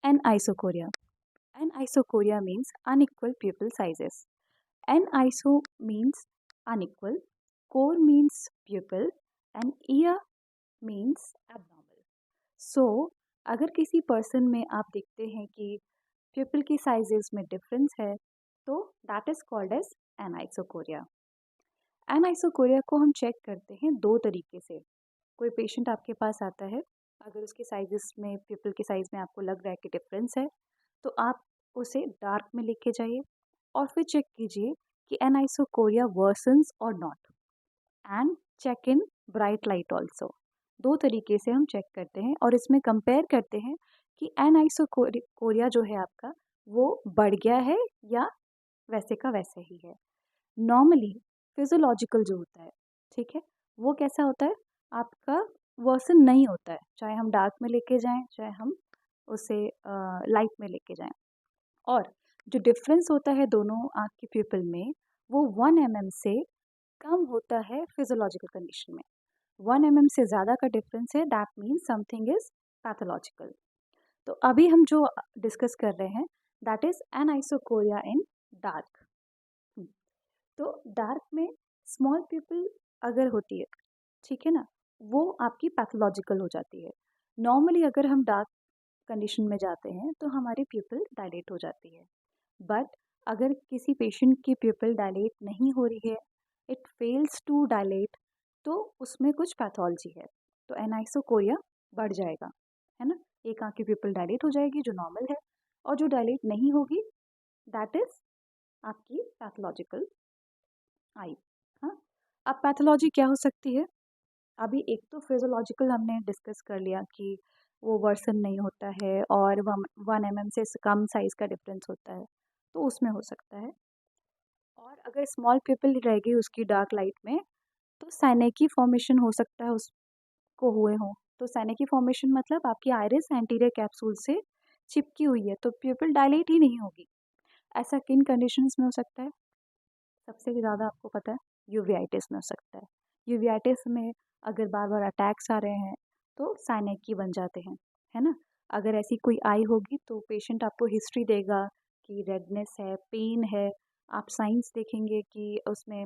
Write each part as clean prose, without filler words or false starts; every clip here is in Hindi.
Anisocoria. Anisocoria means unequal pupil sizes. Aniso means unequal, core means pupil, and ear means abnormal. So अगर किसी पर्सन में आप देखते हैं कि प्यूपिल की साइजेस में डिफरेंस है तो दैट इज कॉल्ड एज एनाइसोकोरिया। एनाइसोकोरिया को हम चेक करते हैं दो तरीके से। कोई पेशेंट आपके पास आता है, अगर उसके साइजेस में प्यूपिल के साइज में आपको लग रहा है कि डिफरेंस है तो आप उसे डार्क में लेके जाइए और फिर चेक कीजिए कि एनाइसोकोरिया वर्सन्स और not, and check in bright light also. दो तरीके से हम चेक करते हैं और इसमें कंपेयर करते हैं कि एनाइसोकोरिया जो है आपका वो बढ़ गया है या वैसे का वैसे ही है। नॉर्मली फिजियोलॉजिकल जो होता है, ठीक है, वो कैसा होता है, आपका वर्सन नहीं होता है, चाहे हम डार्क में लेके जाएं चाहे हम उसे लाइट में लेके जाएं। और जो डिफरेंस होता है दोनों आँख की प्यूपिल में वो 1 mm से कम होता है फिजियोलॉजिकल कंडीशन में। 1 mm से ज़्यादा का डिफरेंस है, that means something is pathological. तो अभी हम जो डिस्कस कर रहे हैं दैट इज एनाइसोकोरिया इन डार्क। तो डार्क में स्मॉल प्यूपिल अगर होती है, ठीक है ना, वो आपकी पैथोलॉजिकल हो जाती है। नॉर्मली अगर हम डार्क कंडीशन में जाते हैं तो हमारी प्यूपिल डायलेट हो जाती है, बट अगर किसी पेशेंट की प्यूपिल डायलेट नहीं हो रही है, इट फेल्स टू डायलेट, तो उसमें कुछ पैथोलॉजी है, तो एनाइसोकोरिया बढ़ जाएगा, है ना। एक आँख की प्यूपिल डायलेट हो जाएगी जो नॉर्मल है, और जो डायलेट नहीं होगी दैट इज आपकी पैथोलॉजिकल आई। हाँ, अब पैथोलॉजी क्या हो सकती है? अभी एक तो फिजियोलॉजिकल हमने डिस्कस कर लिया कि वो वर्सन नहीं होता है और 1 mm से कम साइज़ का डिफरेंस होता है, तो उसमें हो सकता है। और अगर स्मॉल पिपल रहेगी उसकी डार्क लाइट में तो साइनेकी फॉर्मेशन हो सकता है उसको हुए हो। तो साइनेकी फॉर्मेशन मतलब आपकी आइरिस एंटीरियर कैप्सूल से चिपकी हुई है तो प्यूपिल डायलेट ही नहीं होगी। ऐसा किन कंडीशंस में हो सकता है? सबसे ज़्यादा आपको पता है यूवियाइटिस में हो सकता है। यूवियाइटिस में अगर बार बार अटैक्स आ रहे हैं तो साइनेकी बन जाते हैं, है ना। अगर ऐसी कोई आई होगी तो पेशेंट आपको हिस्ट्री देगा कि रेडनेस है, पेन है, आप साइंस देखेंगे कि उसमें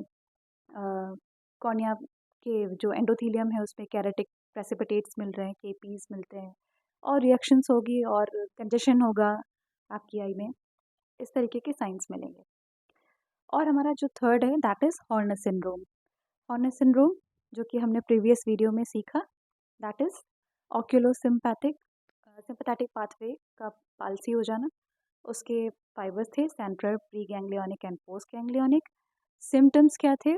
कॉर्निया के जो एंडोथेलियम है उसमें कैरेटिक प्रेसिपिटेट्स मिल रहे हैं, केपीज मिलते हैं, और रिएक्शंस होगी और कंजेशन होगा आपकी आई में, इस तरीके के साइंस मिलेंगे। और हमारा जो थर्ड है that is Horner syndrome. Horner syndrome जो कि हमने प्रीवियस वीडियो में सीखा, दैट इज़ ऑक्यूलोसिम्पैथिक सिंपैथेटिक पाथवे का पाल्सी हो जाना। उसके फाइबर्स थे central, pre ganglionic and post ganglionic. Symptoms क्या थे?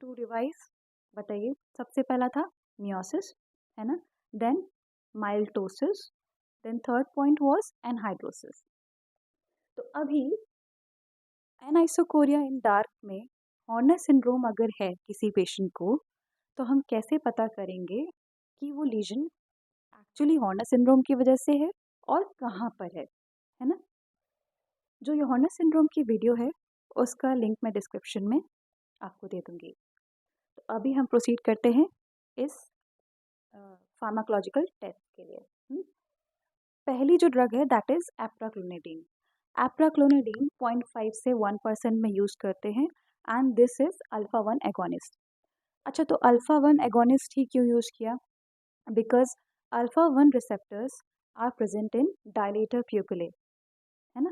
टू रिवाइज बताइए। सबसे पहला था मियोसिस, है ना, देन माइल्टोसिस, then third point was anhidrosis. तो अभी एनाइसोकोरिया इन डार्क में हॉर्नर सिंड्रोम अगर है किसी पेशेंट को, तो हम कैसे पता करेंगे कि वो लीजन एक्चुअली हॉर्नर सिंड्रोम की वजह से है और कहाँ पर है ना। जो ये हॉर्नर सिंड्रोम की वीडियो है उसका लिंक मैं डिस्क्रिप्शन में आपको दे दूँगी। तो अभी हम प्रोसीड करते हैं इस फार्माकोलॉजिकल टेस्ट के लिए। पहली जो ड्रग है दैट इज़ एप्राक्लोनिडीन। एप्राक्लोनिडीन 0.5 से 1% में यूज़ करते हैं, and this is alpha 1 agonist. अच्छा, तो अल्फ़ा 1 एगोनिस्ट ही क्यों यूज़ किया? Because alpha 1 receptors are present in dilator pupillae, है ना।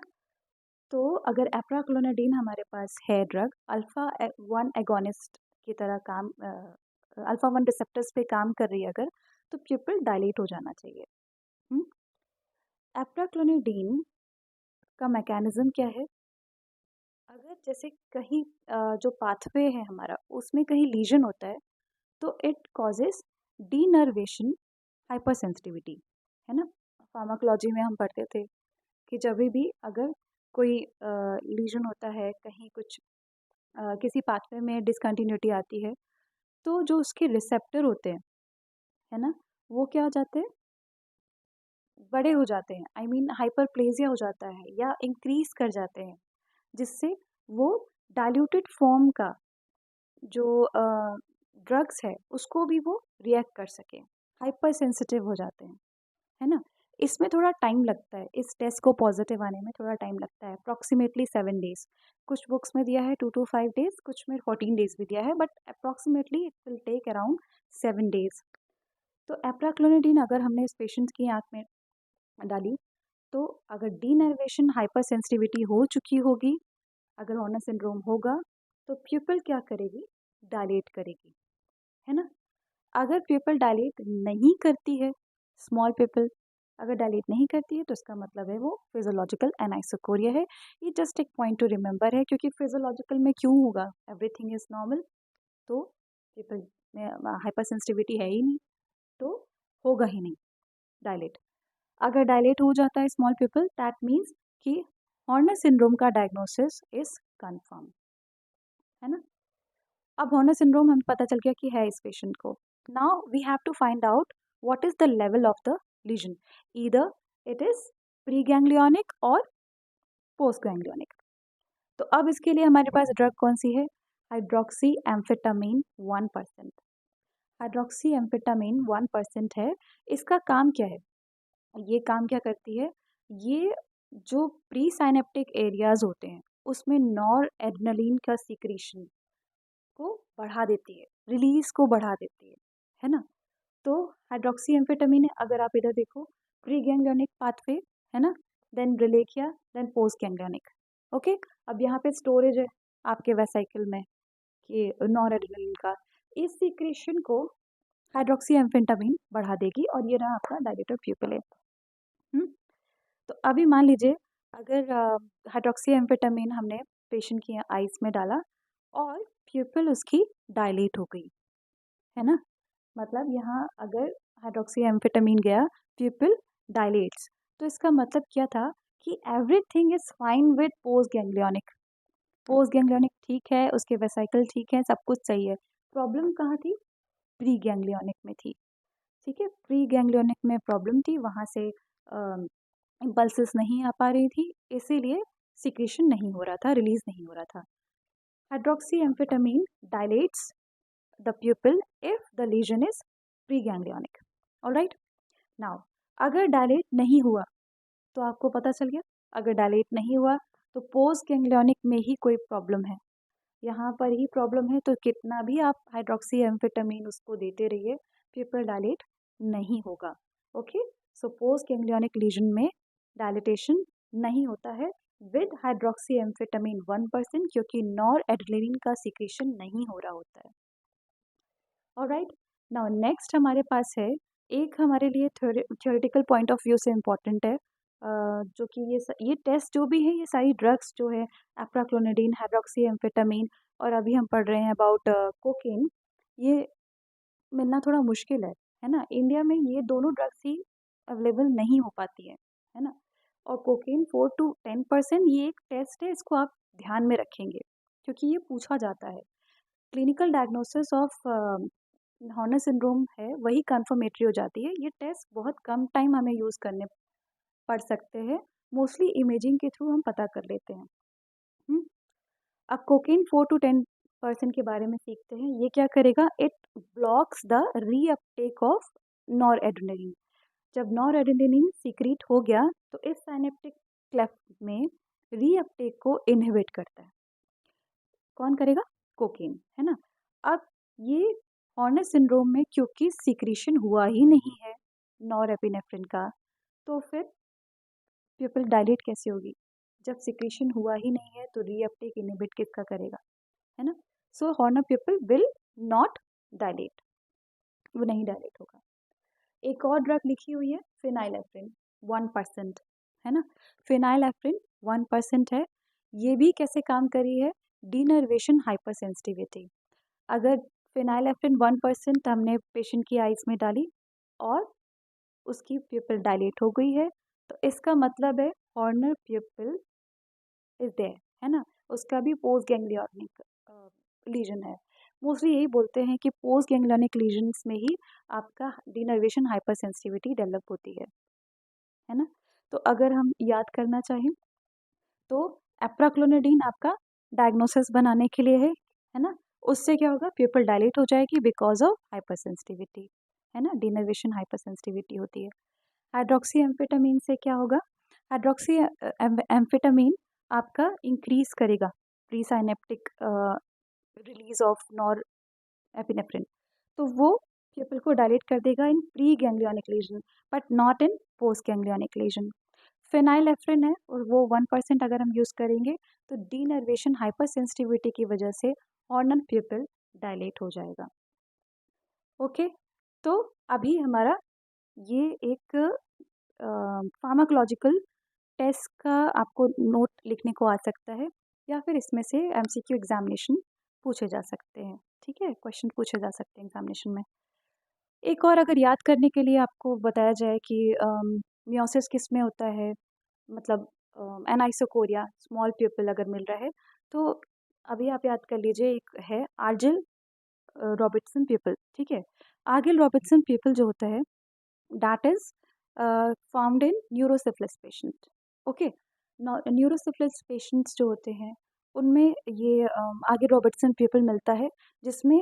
तो अगर एप्राक्लोनिडीन हमारे पास है ड्रग अल्फ़ा 1 एगोनिस्ट की तरह काम अल्फ़ा 1 रिसेप्टर्स पे काम कर रही है अगर, तो प्यूपिल डायलेट हो जाना चाहिए। एप्राक्लोनिडीन का मैकेनिज्म क्या है? अगर जैसे कहीं जो पाथवे है हमारा उसमें कहीं लीजन होता है तो it causes denervation hyper sensitivity, है ना। फार्माकोलॉजी में हम पढ़ते थे कि जब भी अगर कोई लीजन होता है कहीं कुछ किसी पाथवे में डिसकंटिन्यूटी आती है तो जो उसके रिसेप्टर होते हैं, है ना, वो क्या हो जाते हैं, बड़े हो जाते हैं, आई मीन हाइपरप्लेजिया हो जाता है या इंक्रीज कर जाते हैं, जिससे वो डाइल्यूटेड फॉर्म का जो ड्रग्स है उसको भी वो रिएक्ट कर सके, हाइपर सेंसिटिव हो जाते हैं, है ना। इसमें थोड़ा टाइम लगता है, इस टेस्ट को पॉजिटिव आने में थोड़ा टाइम लगता है, अप्रॉक्सीमेटली 7 डेज। कुछ बुक्स में दिया है 2 to 5 डेज, कुछ में 14 डेज भी दिया है, but approximately it will take around 7 days. तो एप्राक्लोनिडीन अगर हमने इस पेशेंट की आँख में डाली, तो अगर डीनर्वेशन हाइपर सेंसिटिविटी हो चुकी होगी, अगर हॉर्नर सिंड्रोम होगा, तो प्यूपल क्या करेगी, डायलेट करेगी, है ना। अगर प्यूपल डायलेट नहीं करती है, स्मॉल प्यूपल अगर डायलेट नहीं करती है, तो इसका मतलब है वो फिजियोलॉजिकल एनाइसोकोरिया है। ये जस्ट एक पॉइंट टू रिमेंबर है, क्योंकि फिजियोलॉजिकल में क्यों होगा, एवरीथिंग इज नॉर्मल, तो प्यूपल में हाइपर सेंसिटिविटी है ही नहीं, तो होगा ही नहीं डायलेट। अगर डायलेट हो जाता है स्मॉल प्यूपल, दैट मीन्स कि हॉर्नर सिंड्रोम का डायग्नोसिस इज कंफर्म, है ना। अब हॉर्नर सिंड्रोम हमें पता चल गया कि है इस पेशेंट को। Now we have to find out what is the level of the lesion, either it is pre ganglionic or post ganglionic. तो अब इसके लिए हमारे पास ड्रग कौन सी है, हाइड्रोक्सी एम्फेटामिन 1%। हाइड्रोक्सी एम्फेटामिन 1% है। इसका काम क्या है, ये काम क्या करती है, ये जो प्री साइनेप्टिक एरियाज होते हैं उसमें नॉर एड्रेनलिन का सीक्रेशन को बढ़ा देती है, रिलीज को बढ़ा देती है ना। तो हाइड्रोक्सी एम्फेटामिन, अगर आप इधर देखो, प्री गैंग्लियोनिक पाथवे, है ना, देन रिलेकिया, देन पोस्ट गैंग्लियोनिक। ओके, अब यहाँ पे स्टोरेज है आपके वेसाइकल में कि नॉर एड्रेनलिन का, इस सीक्रेशन को हाइड्रोक्सी एम्फेटामिन बढ़ा देगी, और ये रहा आपका डायलेटर प्यूपिल है। तो अभी मान लीजिए अगर हाइड्रोक्सी एम्फेटामिन हमने पेशेंट की आइज में डाला और प्यूपिल उसकी डायलेट हो गई, है ना, मतलब यहाँ अगर हाइड्रोक्सी एम्फेटामिन गया, प्यूपिल डायलेट्स, तो इसका मतलब क्या था कि everything is fine with post ganglionic. Post ganglionic ठीक है, उसके वेसाइकल ठीक है, सब कुछ सही है। प्रॉब्लम कहाँ थी, प्री गैंग्लियोनिक में थी। ठीक है, प्री गैंग्लियोनिक में प्रॉब्लम थी, वहाँ से इम्पल्सेस नहीं आ पा रही थी, इसीलिए सिक्रेशन नहीं हो रहा था, रिलीज नहीं हो रहा था। Hydroxy amphetamine dilates the pupil if the lesion is pre ganglionic. Alright, now अगर डायलेट नहीं हुआ, तो आपको पता चल गया, अगर डायलेट नहीं हुआ तो पोस्ट गैंग्लियोनिक में ही कोई प्रॉब्लम है, यहाँ पर ही प्रॉब्लम है, तो कितना भी आप हाइड्रोक्सी एम्फेटामिन उसको देते रहिए, प्यूपिल डायलेट नहीं होगा। Okay, so post ganglionic lesion में डायलिटेशन नहीं होता है विद हाइड्रोक्सी एम्फेटामिन 1%, क्योंकि नॉर एड्रेनलिन का सिक्रेशन नहीं हो रहा होता है। ऑलराइट, नाउ नेक्स्ट हमारे पास है एक, हमारे लिए थ्योरेटिकल पॉइंट ऑफ व्यू से इम्पॉर्टेंट है, जो कि ये टेस्ट जो भी है, ये सारी ड्रग्स जो है, एप्राक्लोनिडीन, हाइड्रोक्सी एम्फेटामिन, और अभी हम पढ़ रहे हैं अबाउट कोकेन, ये मिलना थोड़ा मुश्किल है ना। इंडिया में ये दोनों ड्रग्स ही अवेलेबल नहीं हो पाती है ना। और कोकेन 4 to 10%, ये एक टेस्ट है, इसको आप ध्यान में रखेंगे, क्योंकि ये पूछा जाता है। Clinical diagnosis of Horner syndrome है, वही कंफर्मेटरी हो जाती है। ये टेस्ट बहुत कम टाइम हमें यूज़ करने पड़ सकते हैं, मोस्टली इमेजिंग के थ्रू हम पता कर लेते हैं। अब कोकेन 4 to 10% के बारे में सीखते हैं। ये क्या करेगा, it blocks the reuptake of nor adrenaline. जब नॉर एड्रेनलिन सीक्रेट हो गया, तो इस साइनेप्टिक क्लेफ्ट में रीअपटेक को इनहिबिट करता है। कौन करेगा, कोकेन, है ना। अब ये हॉर्नर सिंड्रोम में क्योंकि सिक्रीशन हुआ ही नहीं है नॉर एपिनेफ्रिन का, तो फिर प्यूपिल डायलेट कैसे होगी, जब सिक्रीशन हुआ ही नहीं है, तो रीअपटेक इनहिबिट किसका करेगा, है ना। So Horner pupil will not dilate, वो नहीं डायलेट होगा। एक और ड्रग लिखी हुई है फिनाइलेफ्रिन 1%, है ना। फिनाइलेफ्रिन 1% है, ये भी कैसे काम करी है, डीनर्वेशन हाइपर सेंसिटिविटी। अगर फिनाइलेफ्रिन 1% हमने पेशेंट की आइज में डाली और उसकी प्यूपिल डायलेट हो गई है, तो इसका मतलब है हॉर्नर प्यूपिल इज देयर, है ना। उसका भी पोस्ट गैंग्लियोनिक लीजन है। मोस्टली यही बोलते हैं कि पोस्ट गैंग्लियोनिक लीजन्स में ही आपका डीनर्वेशन हाइपर सेंसिटिविटी डेवलप होती है ना। तो अगर हम याद करना चाहें, तो एप्राक्लोनिडीन आपका डायग्नोसिस बनाने के लिए है ना। उससे क्या होगा, प्यूपिल डायलेट हो जाएगी बिकॉज ऑफ हाइपर सेंसिटिविटी, है ना, डीनर्वेशन हाइपर सेंसिटिविटी होती है। हाइड्रोक्सी एम्फेटामीन से क्या होगा? हाइड्रोक्सी एम्फेटामीन आपका इंक्रीज करेगा presynaptic release of norepinephrine, तो वो पीपल को डायलेट कर देगा in preganglionic lesion but not in post ganglionic lesion. Phenylephrine है और वो 1% अगर हम यूज़ करेंगे तो डीनर्वेशन हाइपर सेंसिटिविटी की वजह से हॉर्नल पीपल डायलेट हो जाएगा। ओके, तो अभी हमारा ये एक फार्माकोलॉजिकल टेस्ट का आपको नोट लिखने को आ सकता है या फिर इसमें से एमसीक्यू एग्जामिनेशन पूछे जा सकते हैं। ठीक है, क्वेश्चन पूछे जा सकते हैं एग्जामिनेशन में। एक और अगर याद करने के लिए आपको बताया जाए कि मियोसिस किस में होता है, मतलब एनाइसोकोरिया स्मॉल प्यूपल अगर मिल रहा है तो अभी आप याद कर लीजिए, एक है आर्जिल रॉबर्टसन प्यूपल। ठीक है, आर्गिल रॉबर्टसन प्यूपल जो होता है that is found in neurosyphilis patient। Okay, neurosyphilis patients जो होते हैं उनमें ये आगे रॉबर्टसन पीपल मिलता है, जिसमें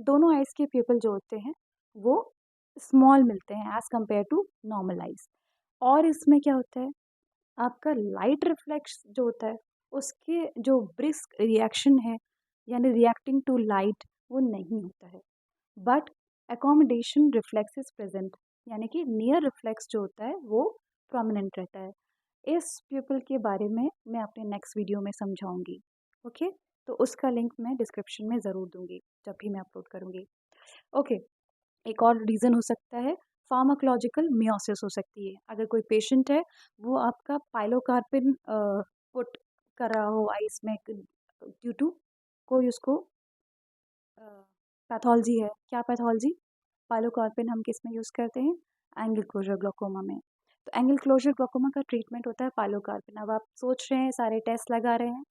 दोनों आइज के पीपल जो होते हैं वो स्मॉल मिलते हैं as compare to normal eyes. और इसमें क्या होता है, आपका लाइट रिफ्लेक्स जो होता है उसके जो ब्रिस्क रिएक्शन है यानी रिएक्टिंग टू लाइट वो नहीं होता है, but accommodation reflex is present, यानी कि नियर रिफ्लेक्स जो होता है वो प्रोमिनेंट रहता है। इस पीपल के बारे में मैं अपने नेक्स्ट वीडियो में समझाऊंगी। ओके, तो उसका लिंक मैं डिस्क्रिप्शन में ज़रूर दूंगी जब भी मैं अपलोड करूंगी। ओके, एक और रीज़न हो सकता है फार्माकोलॉजिकल मियोसिस हो सकती है। अगर कोई पेशेंट है वो आपका पाइलोकार्पिन पुट कर रहा हो आइस में ड्यू टू कोई उसको पैथोलॉजी है, क्या पैथोलॉजी, पाइलोकार्पिन हम किस में यूज़ करते हैं, एंगल क्लोजर ग्लोकोमा में। तो एंगल क्लोजर ग्लोकोमा का ट्रीटमेंट होता है पाइलोकार्पिन। अब आप सोच रहे हैं सारे टेस्ट लगा रहे हैं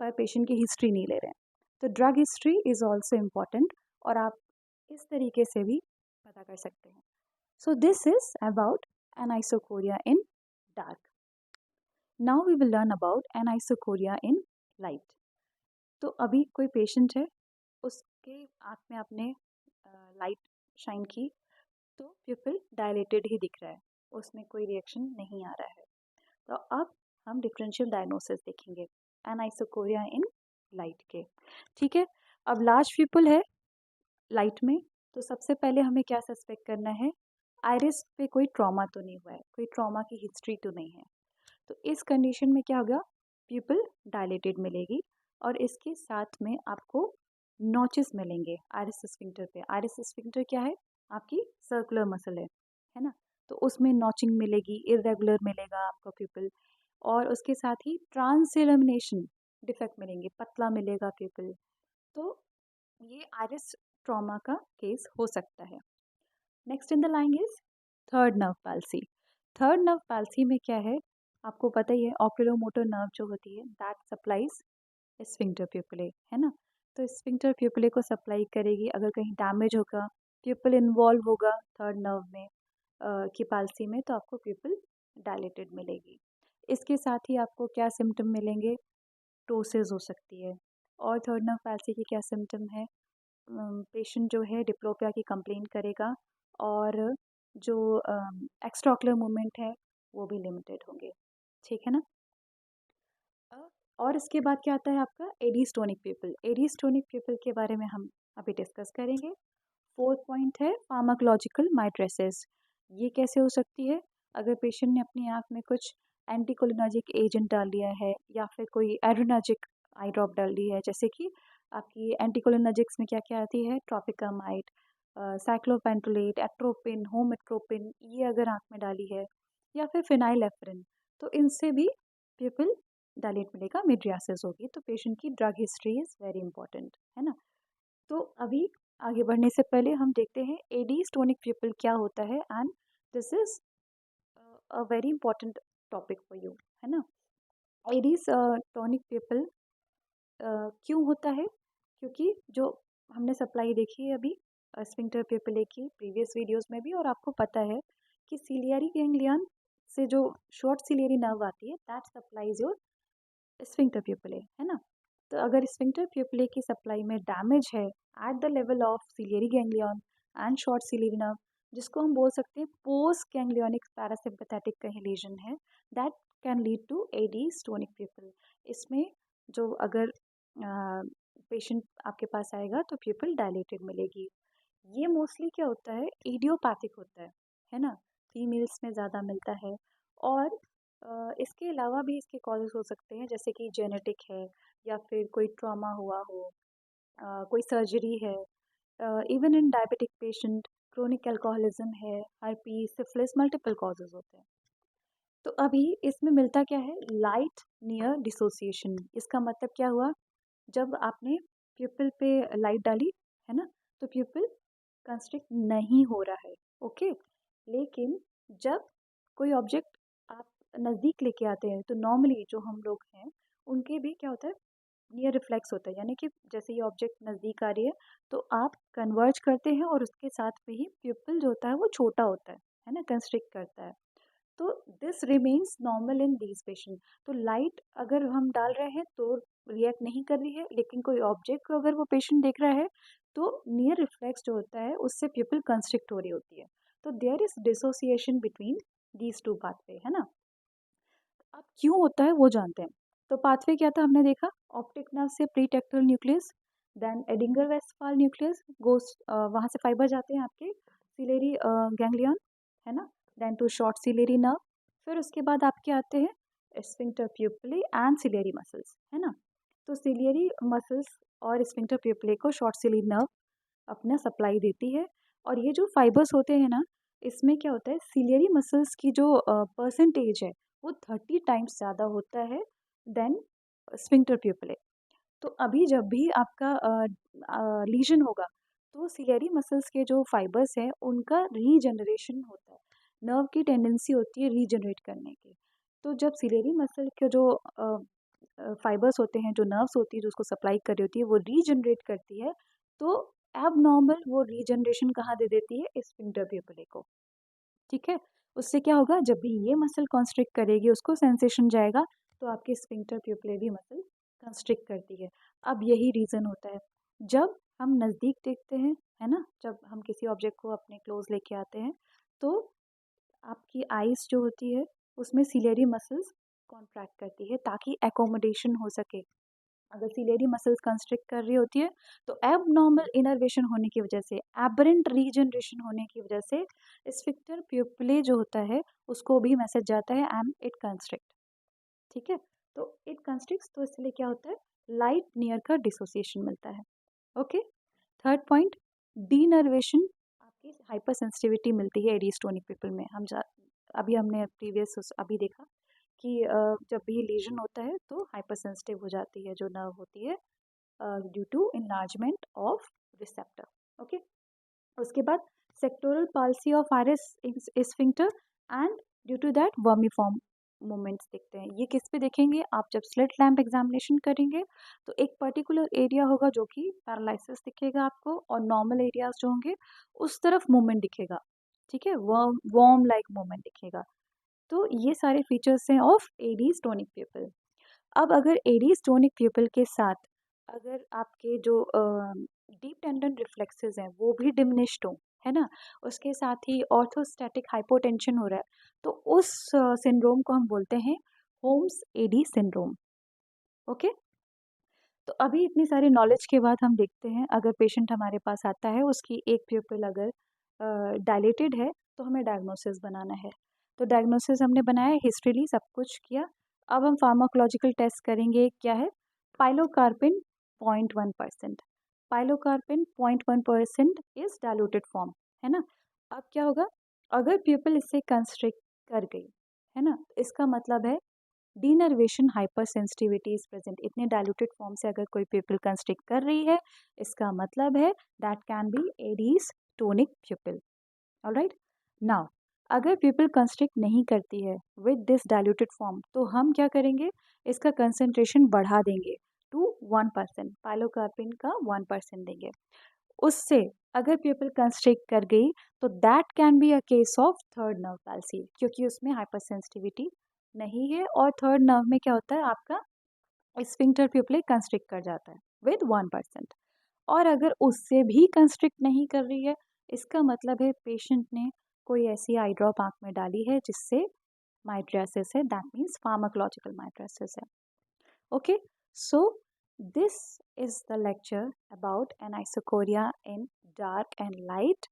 पर पेशेंट की हिस्ट्री नहीं ले रहे हैं, तो drug history is also important और आप इस तरीके से भी पता कर सकते हैं। So this is about anisocoria in dark. Now we will learn about anisocoria in light. तो अभी कोई पेशेंट है, उसके आँख में आपने लाइट शाइन की तो प्यूपिल डायलेटेड ही दिख रहा है, उसमें कोई रिएक्शन नहीं आ रहा है। तो अब हम डिफरेंशियल डायग्नोसिस देखेंगे एनाइसोकोरिया इन लाइट के। ठीक है, अब लार्ज प्यूपिल है लाइट में, तो सबसे पहले हमें क्या सस्पेक्ट करना है, आइरिस पे कोई ट्रॉमा तो नहीं हुआ है, कोई ट्रॉमा की हिस्ट्री तो नहीं है। तो इस कंडीशन में क्या होगा, प्यूपिल डायलेटेड मिलेगी और इसके साथ में आपको नॉचेस मिलेंगे आइरिस स्फिंक्टर पे। आइरिस स्फिंक्टर क्या है, आपकी सर्कुलर मसल है ना, तो उसमें नॉचिंग मिलेगी, इरेगुलर मिलेगा आपका प्यूपिल, और उसके साथ ही ट्रांसइल्यूमिनेशन डिफेक्ट मिलेंगे, पतला मिलेगा प्यूपिल। तो ये आइरिस ट्रॉमा का केस हो सकता है। Next in the line is third nerve palsy. Third nerve palsy में क्या है, आपको पता ही है, ऑक्यूलोमोटर नर्व जो होती है दैट सप्लाइज स्फिंक्टर प्यूपिले, है ना, तो स्फिंक्टर प्यूपिले को सप्लाई करेगी। अगर कहीं डैमेज होगा, प्यूपिल इन्वॉल्व होगा थर्ड नर्व में की पैल्सी में, तो आपको प्यूपिल डायलेटेड मिलेगी। इसके साथ ही आपको क्या सिम्टम मिलेंगे, टोसिस हो सकती है। और थर्ड नर्व पैल्सी की क्या सिम्टम है, पेशेंट जो है डिप्लोपिया की कंप्लेन करेगा और जो एक्स्ट्राओकुलर मूवमेंट है वो भी लिमिटेड होंगे। ठीक है ना। और इसके बाद क्या आता है आपका एडीस्टोनिक पीपल। एडीस्टोनिक पीपल के बारे में हम अभी डिस्कस करेंगे। फोर्थ पॉइंट है फार्माकोलॉजिकल माइट्रेसिस। ये कैसे हो सकती है, अगर पेशेंट ने अपनी आँख में कुछ एंटीकोलिनर्जिक एजेंट डाल दिया है या फिर कोई एड्रेनर्जिक आई ड्रॉप डाल दी है, जैसे कि आपकी एंटीकोलिनर्जिक्स में क्या क्या आती है, ट्रॉपिकामाइड, साइक्लोपेंटोलेट, एट्रोपिन, होमएट्रोपिन, ये अगर आँख में डाली है, या फिर फिनाइलेफ्रिन, तो इनसे भी पीपल डायलेट मिलेगा, मिड्रियासिस होगी। तो पेशेंट की drug history is very important, है ना। तो अभी आगे बढ़ने से पहले हम देखते हैं एडीस्टोनिक पीपल क्या होता है, and this is a very important topic for you, है ना। एडीस्टोनिक पीपल क्यों होता है, क्योंकि जो हमने सप्लाई देखी है अभी स्फिंक्टर प्यूपिले की प्रीवियस वीडियोस में भी, और आपको पता है कि सिलियरी गैंग्लियन से जो शॉर्ट सिलियरी नर्व आती है दैट सप्लाइज योर स्फिंक्टर प्यूपिले, है ना। तो अगर स्फिंक्टर प्यूपिले की सप्लाई में डैमेज है at the level of ciliary ganglion and short ciliary nerve, जिसको हम बोल सकते हैं पोस्ट गैंग्लियोनिक पैरासिम्पैथेटिक कहीं लीजन है, that can lead to Adie tonic pupil. इसमें जो अगर पेशेंट आपके पास आएगा तो प्यूपल डायलेटेड मिलेगी। ये मोस्टली क्या होता है, इडियोपैथिक होता है ना, फीमेल्स में ज़्यादा मिलता है। और इसके अलावा भी इसके कॉजेज हो सकते हैं, जैसे कि जेनेटिक है, या फिर कोई ट्रॉमा हुआ हो, कोई सर्जरी है, even in diabetic patient, chronic alcoholism है, हर्पीस, सिफिलिस, मल्टीपल कॉजेज होते हैं। तो अभी इसमें मिलता क्या है, लाइट नियर डिसोसिएशन। इसका मतलब क्या हुआ, जब आपने प्यूपिल पे लाइट डाली है ना, तो प्यूपिल कंस्ट्रिक्ट नहीं हो रहा है, ओके। लेकिन जब कोई ऑब्जेक्ट आप नज़दीक लेके आते हैं, तो नॉर्मली जो हम लोग हैं उनके भी क्या होता है, नियर रिफ्लेक्स होता है, यानी कि जैसे ये ऑब्जेक्ट नज़दीक आ रही है तो आप कन्वर्ज करते हैं, और उसके साथ में ही प्यूपिल जो होता है वो छोटा होता है ना, कंस्ट्रिक्ट करता है। तो this remains normal in these patient. तो लाइट अगर हम डाल रहे हैं तो रिएक्ट नहीं कर रही है, लेकिन कोई ऑब्जेक्ट को अगर वो पेशेंट देख रहा है तो नियर रिफ्लेक्स जो होता है उससे प्यूपिल कंस्ट्रिक्ट हो रही होती है। तो there is dissociation between these two pathway, है ना। अब क्यों होता है वो जानते हैं। तो पाथवे क्या था हमने देखा, ऑप्टिक नर्व से pretectal nucleus, then Edinger Westphal nucleus goes, वहाँ से फाइबर जाते हैं आपके सिलेरी गैंग्लियन, है ना, then to short ciliary nerve. फिर उसके बाद आपके आते हैं sphincter pupillae and ciliary muscles, है ना। तो सिलेरी मसल्स और स्फिंक्टर प्यूपिली को शॉर्ट सिलेरी नर्व अपना सप्लाई देती है। और ये जो फाइबर्स होते हैं ना, इसमें क्या होता है, सिलियरी मसल्स की जो परसेंटेज है वो 30 टाइम्स ज़्यादा होता है देन स्फिंक्टर प्यूपिले। तो अभी जब भी आपका लीजन होगा तो सिलियरी मसल्स के जो फाइबर्स हैं उनका रीजनरेशन होता है, नर्व की टेंडेंसी होती है रीजनरेट करने की। तो जब सिलियरी मसल के जो फाइबर्स होते हैं, जो नर्व्स होती है जो उसको सप्लाई कर रही होती है, वो रीजनरेट करती है, तो एब नॉर्मल वो रीजनरेशन कहाँ दे देती है, स्फिंक्टर प्यूपिले को, ठीक है। उससे क्या होगा, जब भी ये मसल कॉन्स्ट्रिक्ट करेगी उसको सेंसेशन जाएगा, तो आपकी स्फिंक्टर प्यूपिले भी मसल कंस्ट्रिक्ट करती है। अब यही रीज़न होता है, जब हम नज़दीक देखते हैं, है ना, जब हम किसी ऑब्जेक्ट को अपने क्लोज लेके आते हैं, तो आपकी आइज़ जो होती है उसमें सिलेरी मसल्स कॉन्ट्रैक्ट करती है ताकि एकोमोडेशन हो सके। अगर सिलेरी मसल्स कंस्ट्रिक्ट कर रही होती है तो एबनॉर्मल इनर्वेशन होने की वजह से, एबरेंट रीजनरेशन होने की वजह से स्फिक्टर प्यूपिले जो होता है उसको भी मैसेज जाता है एंड इट कंस्ट्रिक्ट, ठीक है। तो इट कंस्ट्रिक्ट्स, तो इसलिए क्या होता है, लाइट नियर का डिसोसिएशन मिलता है, ओके। थर्ड पॉइंट, डीनर्वेशन, आपकी हाइपर सेंसिटिविटी मिलती है एडीस्टोनिक पीपल में। अभी हमने प्रीवियस अभी देखा कि जब भी लीजन होता है तो हाइपर सेंसिटिव हो जाती है जो नर्व होती है, due to enlargement of receptor, okay. उसके बाद sectoral palsy of iris sphincter, and due to that vermiform movements दिखते हैं। ये किस पे देखेंगे, आप जब स्लिट लैम्प एग्जामिनेशन करेंगे तो एक पर्टिकुलर एरिया होगा जो कि पैरालिसिस दिखेगा आपको, और नॉर्मल एरियाज जो होंगे उस तरफ मूवमेंट दिखेगा, ठीक है, वर्म वर्म लाइक मूवमेंट दिखेगा। तो ये सारे फीचर्स हैं ऑफ एडीज टोनिक पीपल। अब अगर एडीज टोनिक पीपल के साथ अगर आपके जो डीप टेंडन रिफ्लेक्सेस हैं वो भी डिमिनिश्ड हो, है ना, उसके साथ ही ऑर्थोस्टैटिक हाइपोटेंशन हो रहा है, तो उस सिंड्रोम को हम बोलते हैं होम्स एडी सिंड्रोम, ओके। तो अभी इतनी सारी नॉलेज के बाद हम देखते हैं, अगर पेशेंट हमारे पास आता है उसकी एक प्यूपिल अगर डायलेटेड है तो हमें डायग्नोसिस बनाना है। तो डायग्नोसिस हमने बनाया, हिस्ट्री ली, सब कुछ किया। अब हम फार्माकोलॉजिकल टेस्ट करेंगे, क्या है, pilocarpine 0.1%, pilocarpine 0.1% is diluted form, है ना। अब क्या होगा, अगर प्यूपिल इससे कंस्ट्रिक्ट कर गई, है ना, इसका मतलब है denervation hyper sensitivity is present. इतने डायलूटेड फॉर्म से अगर कोई प्यूपिल कंस्ट्रिक्ट कर रही है, इसका मतलब है that can be Adie's tonic pupil, alright. Now अगर प्यूपिल कंस्ट्रिक्ट नहीं करती है विद दिस डायलूटेड फॉर्म, तो हम क्या करेंगे, इसका कंसंट्रेशन बढ़ा देंगे टू 1%, पाइलोकार्पिन का 1% देंगे। उससे अगर प्यूपिल कंस्ट्रिक्ट कर गई तो that can be a case of third nerve palsy, क्योंकि उसमें हाइपर सेंसिटिविटी नहीं है, और थर्ड नर्व में क्या होता है, आपका स्फिंक्टर प्यूपिले कंस्ट्रिक्ट कर जाता है विद 1%। और अगर उससे भी कंस्ट्रिक्ट नहीं कर रही है इसका मतलब है पेशेंट ने कोई ऐसी आई ड्रॉप आँख में डाली है जिससे माइड्रेसिस है, दैट मीन्स फार्माकोलॉजिकल माइड्रेसिस है। Okay, so this is the lecture about anisocoria in dark and light.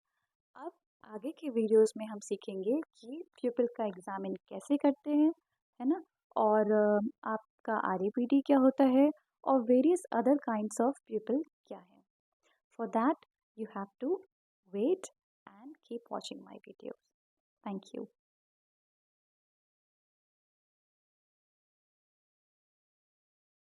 अब आगे के वीडियोस में हम सीखेंगे कि प्यूपिल का एग्जामिन कैसे करते हैं, है ना, और आपका आरएपीडी क्या होता है और वेरियस अदर काइंड्स ऑफ प्यूपिल क्या है। For that, you have to wait and keep watching my videos. Thank you.